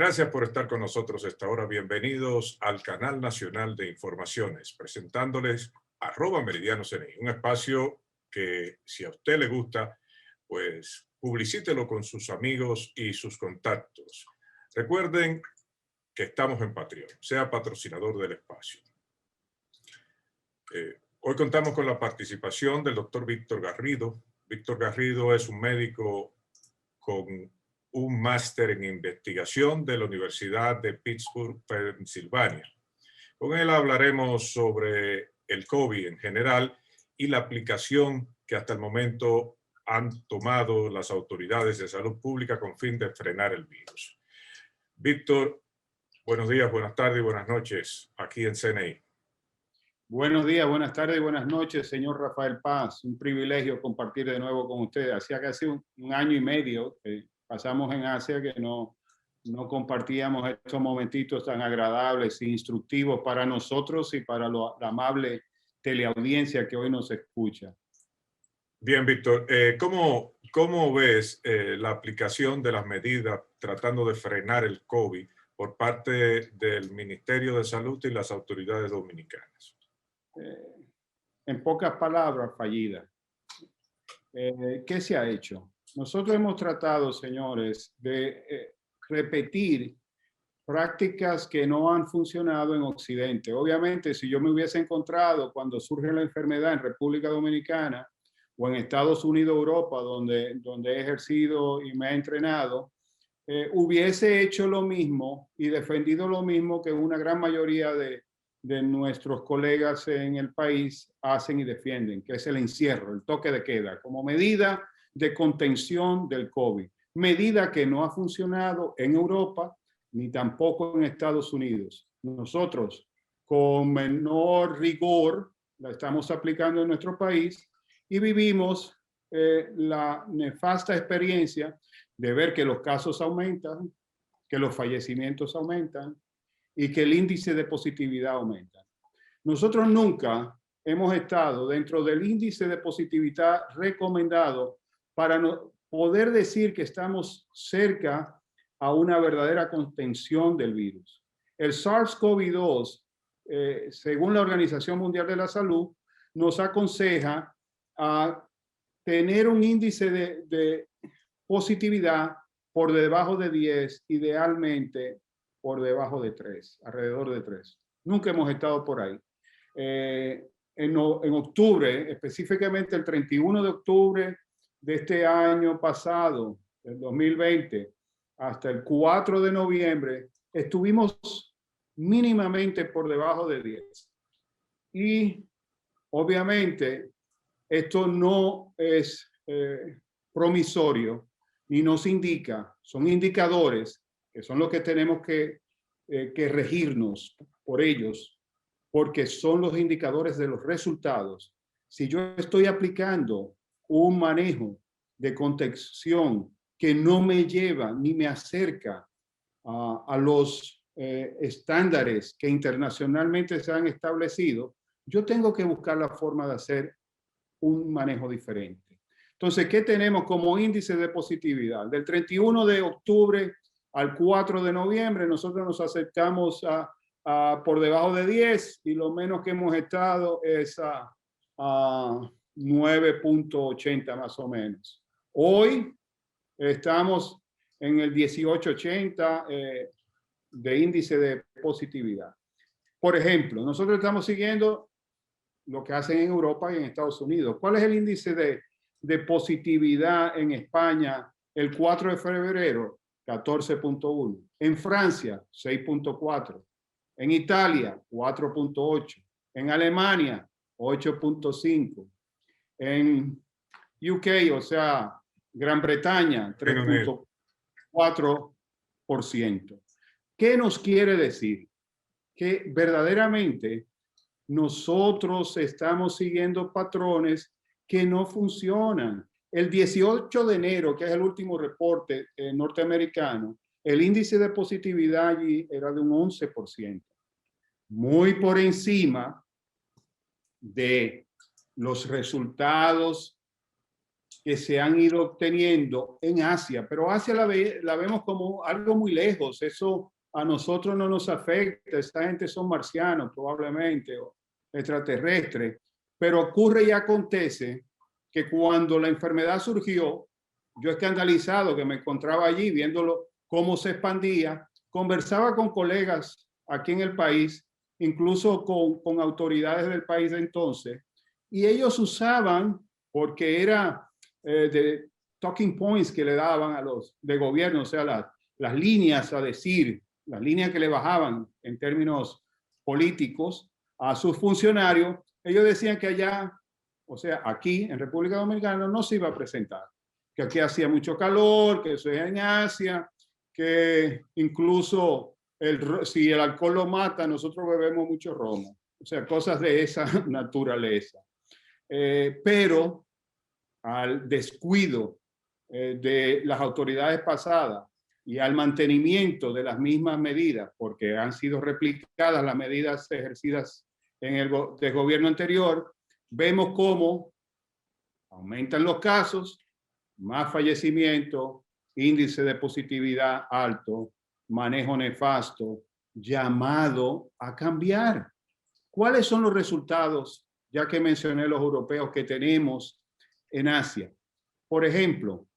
Gracias por estar con nosotros esta hora. Bienvenidos al Canal Nacional de Informaciones, presentándoles @meridiano_CNI, un espacio que, si a usted le gusta, pues publicítelo con sus amigos y sus contactos. Recuerden que estamos en Patreon, sea patrocinador del espacio. Hoy contamos con la participación del doctor Víctor Garrido. Víctor Garrido es un médico con un máster en investigación de la Universidad de Pittsburgh, Pensilvania. Con él hablaremos sobre el COVID en general y la aplicación que hasta el momento han tomado las autoridades de salud pública con fin de frenar el virus. Víctor, buenos días, buenas tardes y buenas noches aquí en CNI. Buenos días, buenas tardes y buenas noches, señor Rafael Paz. Un privilegio compartir de nuevo con ustedes. Hacía casi un año y medio que pasamos en Asia que no compartíamos estos momentitos tan agradables e instructivos para nosotros y para la amable teleaudiencia que hoy nos escucha. Bien, Víctor, ¿cómo ves la aplicación de las medidas tratando de frenar el COVID por parte del Ministerio de Salud y las autoridades dominicanas? En pocas palabras, fallida. ¿Qué se ha hecho? Nosotros hemos tratado, señores, de repetir prácticas que no han funcionado en Occidente. Obviamente, si yo me hubiese encontrado cuando surge la enfermedad en República Dominicana o en Estados Unidos, Europa, donde he ejercido y me he entrenado, hubiese hecho lo mismo y defendido lo mismo que una gran mayoría de nuestros colegas en el país hacen y defienden, que es el encierro, el toque de queda, como medida de contención del COVID. Medida que no ha funcionado en Europa ni tampoco en Estados Unidos. Nosotros, con menor rigor, la estamos aplicando en nuestro país y vivimos la nefasta experiencia de ver que los casos aumentan, que los fallecimientos aumentan y que el índice de positividad aumenta. Nosotros nunca hemos estado dentro del índice de positividad recomendado para poder decir que estamos cerca a una verdadera contención del virus. El SARS-CoV-2, según la Organización Mundial de la Salud, nos aconseja a tener un índice de positividad por debajo de 10, idealmente por debajo de 3, alrededor de 3. Nunca hemos estado por ahí. En octubre, específicamente el 31 de octubre de este año pasado, el 2020, hasta el 4 de noviembre, estuvimos mínimamente por debajo de 10. Y obviamente esto no es promisorio ni nos indica, son indicadores que son los que tenemos que regirnos por ellos, porque son los indicadores de los resultados. Si yo estoy aplicando un manejo de contención que no me lleva ni me acerca a los estándares que internacionalmente se han establecido, yo tengo que buscar la forma de hacer un manejo diferente. Entonces, ¿qué tenemos como índice de positividad? Del 31 de octubre al 4 de noviembre, nosotros nos acercamos a por debajo de 10 y lo menos que hemos estado es a 9.80 más o menos. Hoy estamos en el 18.80 de índice de positividad. Por ejemplo, nosotros estamos siguiendo lo que hacen en Europa y en Estados Unidos. ¿Cuál es el índice de positividad en España el 4 de febrero? 14.1. En Francia, 6.4. En Italia, 4.8. En Alemania, 8.5. En UK, o sea, Gran Bretaña, 3.4%. ¿Qué nos quiere decir? Que verdaderamente nosotros estamos siguiendo patrones que no funcionan. El 18 de enero, que es el último reporte norteamericano, el índice de positividad allí era de un 11%, muy por encima de los resultados que se han ido obteniendo en Asia, pero Asia la vemos como algo muy lejos, eso a nosotros no nos afecta, esta gente son marcianos probablemente, o extraterrestres, pero ocurre y acontece que cuando la enfermedad surgió, yo escandalizado que me encontraba allí viéndolo cómo se expandía, conversaba con colegas aquí en el país, incluso con autoridades del país de entonces, y ellos usaban, porque era de talking points que le daban a los de gobierno, o sea, las líneas a decir, las líneas que le bajaban en términos políticos a sus funcionarios, ellos decían que allá, o sea, aquí en República Dominicana no se iba a presentar, que aquí hacía mucho calor, que eso es en Asia, que incluso si el alcohol lo mata, nosotros bebemos mucho romo, o sea, cosas de esa naturaleza. Pero al descuido de las autoridades pasadas y al mantenimiento de las mismas medidas, porque han sido replicadas las medidas ejercidas en el gobierno anterior, vemos cómo aumentan los casos, más fallecimientos, índice de positividad alto, manejo nefasto, llamado a cambiar. ¿Cuáles son los resultados, ya que mencioné los europeos, que tenemos en Asia? Por ejemplo,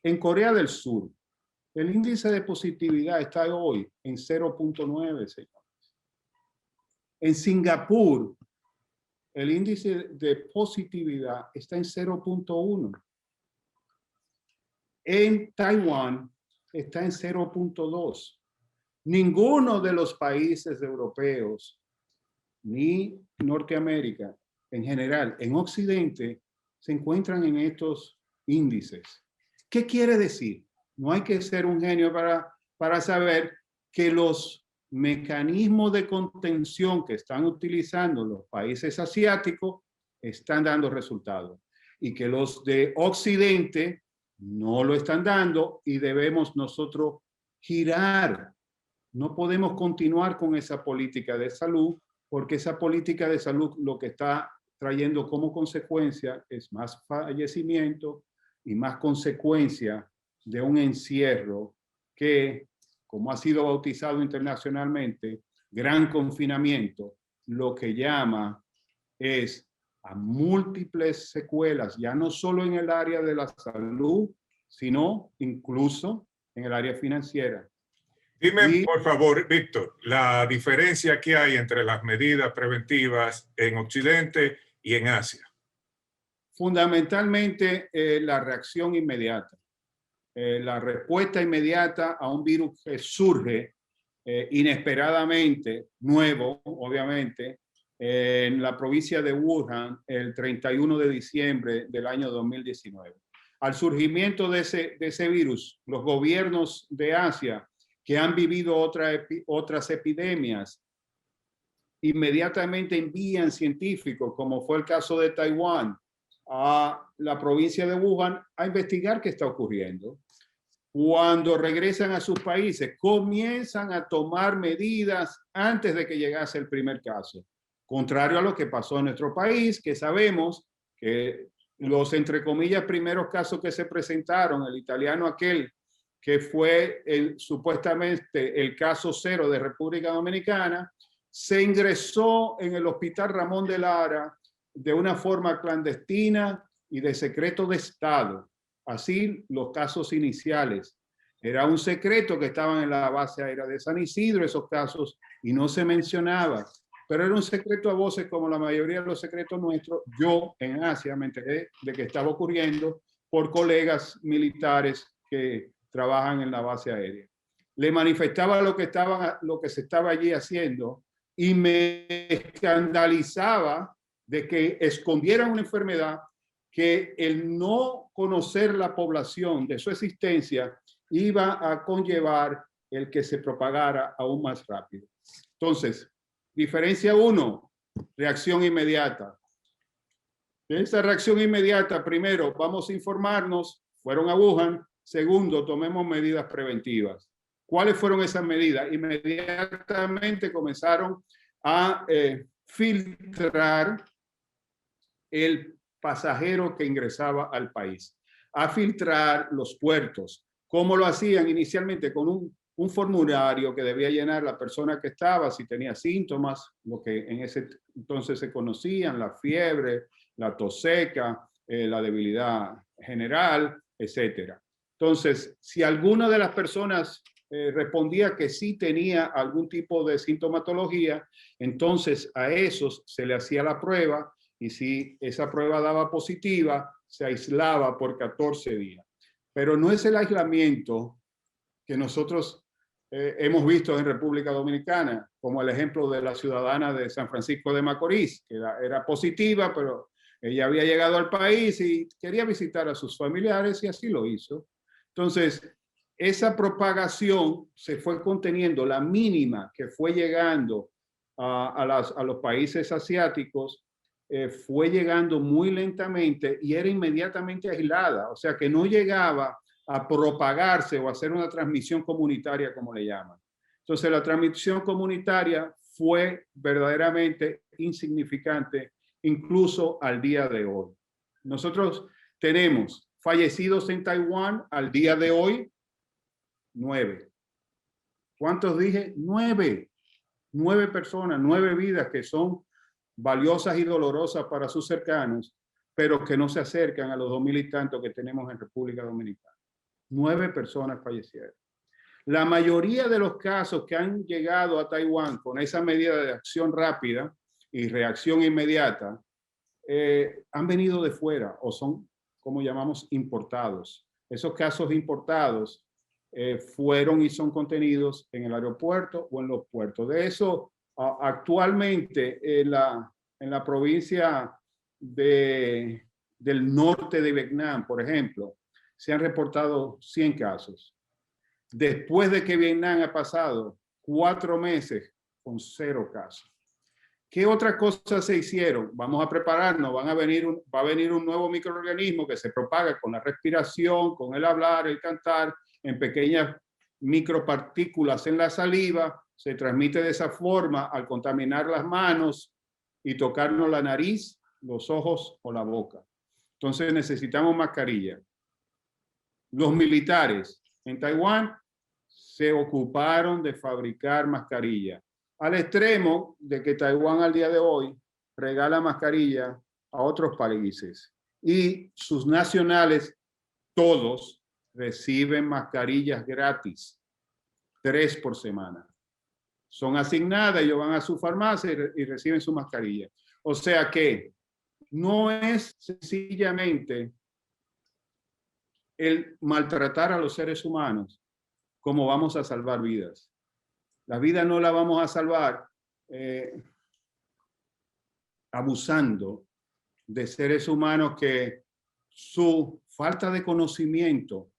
en Corea del Sur, el índice de positividad está hoy en 0.9, señores. En Singapur, el índice de positividad está en 0.1. En Taiwán está en 0.2. Ninguno de los países europeos, ni Norteamérica en general, en Occidente, se encuentran en estos índices. ¿Qué quiere decir? No hay que ser un genio para saber que los mecanismos de contención que están utilizando los países asiáticos están dando resultados y que los de Occidente no lo están dando y debemos nosotros girar. No podemos continuar con esa política de salud porque esa política de salud lo que está trayendo como consecuencia es más fallecimiento y más consecuencia de un encierro que, como ha sido bautizado internacionalmente, gran confinamiento, lo que llama es a múltiples secuelas, ya no solo en el área de la salud, sino incluso en el área financiera. Dime, por favor, Víctor, la diferencia que hay entre las medidas preventivas en Occidente y en Asia. Fundamentalmente, la reacción inmediata. La respuesta inmediata a un virus que surge inesperadamente, nuevo, obviamente, en la provincia de Wuhan el 31 de diciembre del año 2019. Al surgimiento de ese virus, los gobiernos de Asia que han vivido otras epidemias, inmediatamente envían científicos, como fue el caso de Taiwán, a la provincia de Wuhan a investigar qué está ocurriendo. Cuando regresan a sus países, comienzan a tomar medidas antes de que llegase el primer caso. Contrario a lo que pasó en nuestro país, que sabemos que los, entre comillas, primeros casos que se presentaron, el italiano aquel que fue supuestamente el caso cero de República Dominicana, se ingresó en el Hospital Ramón de Lara de una forma clandestina y de secreto de Estado. Así los casos iniciales. Era un secreto que estaban en la base aérea de San Isidro esos casos y no se mencionaba. Pero era un secreto a voces como la mayoría de los secretos nuestros. Yo en Asia me enteré de que estaba ocurriendo por colegas militares que trabajan en la base aérea. Le manifestaba lo que se estaba allí haciendo y me escandalizaba de que escondieran una enfermedad que el no conocer la población de su existencia iba a conllevar el que se propagara aún más rápido. Entonces, diferencia 1, reacción inmediata. De esa reacción inmediata, primero, vamos a informarnos, fueron a Wuhan. Segundo, tomemos medidas preventivas. ¿Cuáles fueron esas medidas? Inmediatamente comenzaron a filtrar el pasajero que ingresaba al país. a filtrar los puertos. ¿Cómo lo hacían inicialmente? Con un formulario que debía llenar la persona que estaba, si tenía síntomas, lo que en ese entonces se conocían, la fiebre, la tos seca, la debilidad general, etcétera. Entonces, si alguna de las personas respondía que sí tenía algún tipo de sintomatología, entonces a esos se le hacía la prueba y si esa prueba daba positiva, se aislaba por 14 días. Pero no es el aislamiento que nosotros hemos visto en República Dominicana, como el ejemplo de la ciudadana de San Francisco de Macorís, que era positiva, pero ella había llegado al país y quería visitar a sus familiares y así lo hizo. Entonces, esa propagación se fue conteniendo, la mínima que fue llegando a los países asiáticos, fue llegando muy lentamente y era inmediatamente aislada, o sea que no llegaba a propagarse o a hacer una transmisión comunitaria, como le llaman. Entonces, la transmisión comunitaria fue verdaderamente insignificante, incluso al día de hoy. Nosotros tenemos fallecidos en Taiwán al día de hoy, 9. ¿Cuántos dije? 9. 9 personas, 9 vidas que son valiosas y dolorosas para sus cercanos, pero que no se acercan a los 2000 y tantos que tenemos en República Dominicana. 9 personas fallecieron. La mayoría de los casos que han llegado a Taiwán con esa medida de acción rápida y reacción inmediata han venido de fuera o son, como llamamos, importados. Esos casos importados fueron y son contenidos en el aeropuerto o en los puertos. De eso, actualmente en la provincia del norte de Vietnam, por ejemplo, se han reportado 100 casos. Después de que Vietnam ha pasado 4 meses con 0 casos. ¿Qué otras cosas se hicieron? Vamos a prepararnos, va a venir un nuevo microorganismo que se propaga con la respiración, con el hablar, el cantar, en pequeñas micropartículas en la saliva, se transmite de esa forma al contaminar las manos y tocarnos la nariz, los ojos o la boca. Entonces necesitamos mascarilla. Los militares en Taiwán se ocuparon de fabricar mascarillas, al extremo de que Taiwán al día de hoy regala mascarilla a otros países y sus nacionales, todos, reciben mascarillas gratis, 3 por semana. Son asignadas, ellos van a su farmacia y reciben su mascarilla. O sea que no es sencillamente el maltratar a los seres humanos como vamos a salvar vidas. La vida no la vamos a salvar abusando de seres humanos que su falta de conocimiento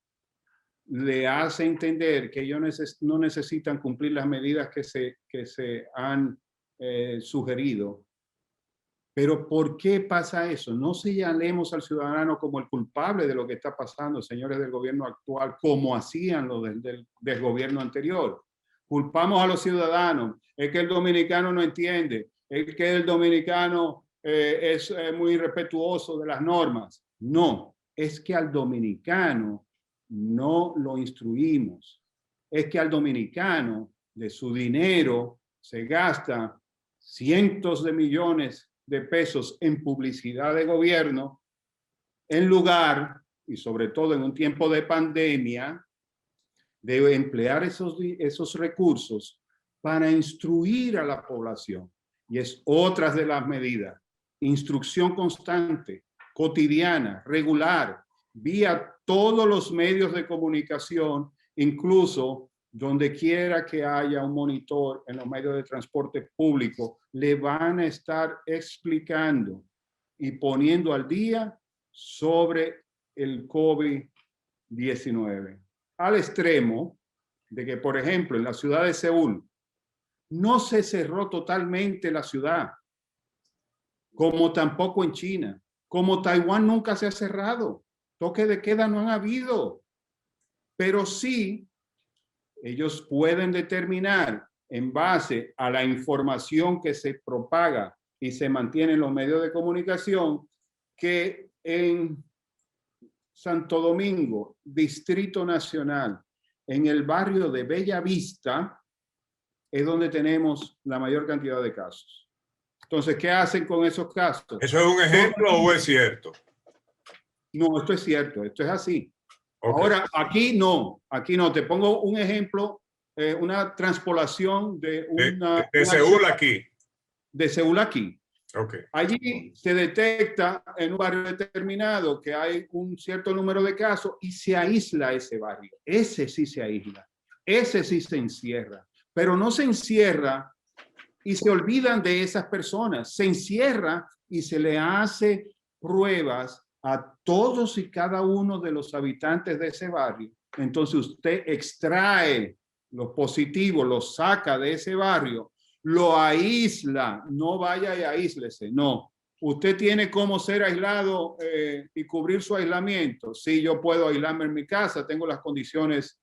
le hace entender que ellos no necesitan cumplir las medidas que se han sugerido. Pero ¿por qué pasa eso? No señalemos al ciudadano como el culpable de lo que está pasando, señores del gobierno actual, como hacían los del gobierno anterior. Culpamos a los ciudadanos. Es que el dominicano no entiende. Es que el dominicano es muy irrespetuoso de las normas. No, es que al dominicano no lo instruimos. Es que al dominicano de su dinero se gasta cientos de millones de pesos en publicidad de gobierno, en lugar, y sobre todo en un tiempo de pandemia, de emplear esos recursos para instruir a la población. Y es otra de las medidas. Instrucción constante, cotidiana, regular, vía todos los medios de comunicación, incluso donde quiera que haya un monitor en los medios de transporte público, le van a estar explicando y poniendo al día sobre el COVID-19. Al extremo de que, por ejemplo, en la ciudad de Seúl, no se cerró totalmente la ciudad, como tampoco en China, como Taiwán nunca se ha cerrado. Toque de queda no han habido, pero sí ellos pueden determinar en base a la información que se propaga y se mantiene en los medios de comunicación que en Santo Domingo, Distrito Nacional, en el barrio de Bella Vista, es donde tenemos la mayor cantidad de casos. Entonces, ¿qué hacen con esos casos? ¿Eso es un ejemplo o es cierto? No, esto es cierto, esto es así. Okay. Ahora, aquí no. Te pongo un ejemplo, una transpolación de una... de Seúl aquí. De Seúl aquí. Okay. Allí se detecta en un barrio determinado que hay un cierto número de casos y se aísla ese barrio. Ese sí se aísla. Ese sí se encierra. Pero no se encierra y se olvidan de esas personas. Se encierra y se le hace pruebas a todos y cada uno de los habitantes de ese barrio. Entonces usted extrae los positivos, los saca de ese barrio, lo aísla, no vaya y aíslese, no. ¿Usted tiene cómo ser aislado y cubrir su aislamiento? Sí, yo puedo aislarme en mi casa, tengo las condiciones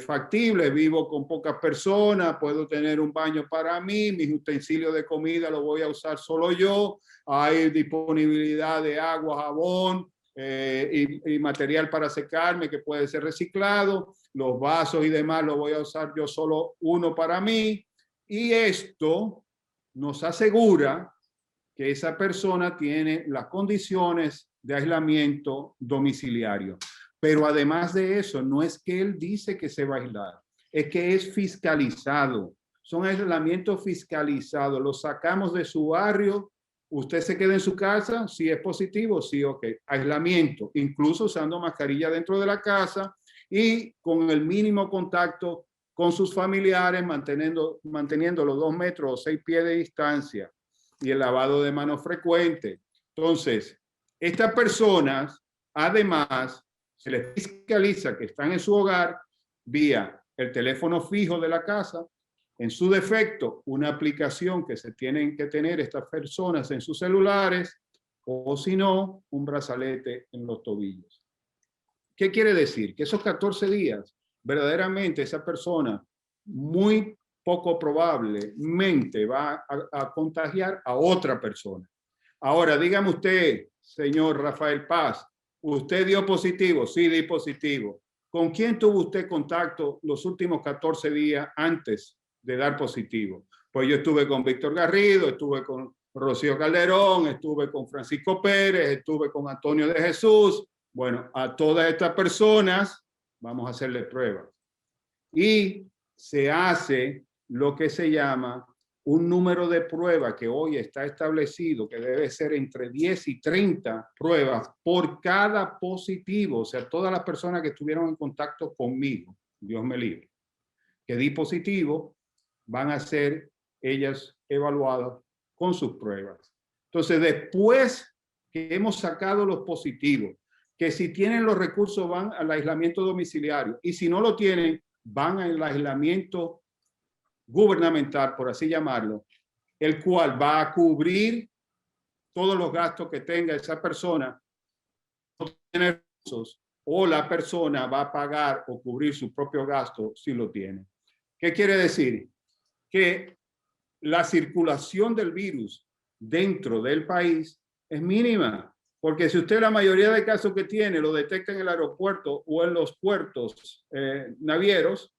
factibles, vivo con pocas personas, puedo tener un baño para mí, mis utensilios de comida los voy a usar solo yo, hay disponibilidad de agua, jabón y material para secarme que puede ser reciclado, los vasos y demás los voy a usar yo solo uno para mí, y esto nos asegura que esa persona tiene las condiciones de aislamiento domiciliario. Pero además de eso, no es que él dice que se va a aislar, es que es fiscalizado. Son aislamientos fiscalizados. Lo sacamos de su barrio, usted se queda en su casa, si es positivo, sí, ok. Aislamiento, incluso usando mascarilla dentro de la casa y con el mínimo contacto con sus familiares, manteniendo los 2 metros o 6 pies de distancia y el lavado de manos frecuente. Entonces, estas personas, además, se les fiscaliza que están en su hogar vía el teléfono fijo de la casa, en su defecto, una aplicación que se tienen que tener estas personas en sus celulares, o si no, un brazalete en los tobillos. ¿Qué quiere decir? Que esos 14 días, verdaderamente esa persona muy poco probablemente va a contagiar a otra persona. Ahora, dígame usted, señor Rafael Paz, ¿usted dio positivo? Sí, di positivo. ¿Con quién tuvo usted contacto los últimos 14 días antes de dar positivo? Pues yo estuve con Víctor Garrido, estuve con Rocío Calderón, estuve con Francisco Pérez, estuve con Antonio de Jesús. Bueno, a todas estas personas vamos a hacerle pruebas. Y se hace lo que se llama un número de pruebas que hoy está establecido que debe ser entre 10 y 30 pruebas por cada positivo. O sea, todas las personas que estuvieron en contacto conmigo, Dios me libre, que di positivo, van a ser ellas evaluadas con sus pruebas. Entonces, después que hemos sacado los positivos, que si tienen los recursos van al aislamiento domiciliario y si no lo tienen, van al aislamiento gubernamental, por así llamarlo, el cual va a cubrir todos los gastos que tenga esa persona, no tiene recursos, o la persona va a pagar o cubrir su propio gasto si lo tiene. ¿Qué quiere decir? Que la circulación del virus dentro del país es mínima, porque si usted la mayoría de casos que tiene lo detecta en el aeropuerto o en los puertos navieros,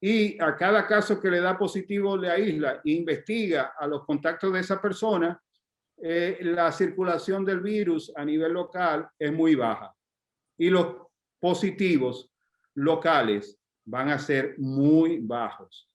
y a cada caso que le da positivo le aísla e investiga a los contactos de esa persona, la circulación del virus a nivel local es muy baja. Y los positivos locales van a ser muy bajos.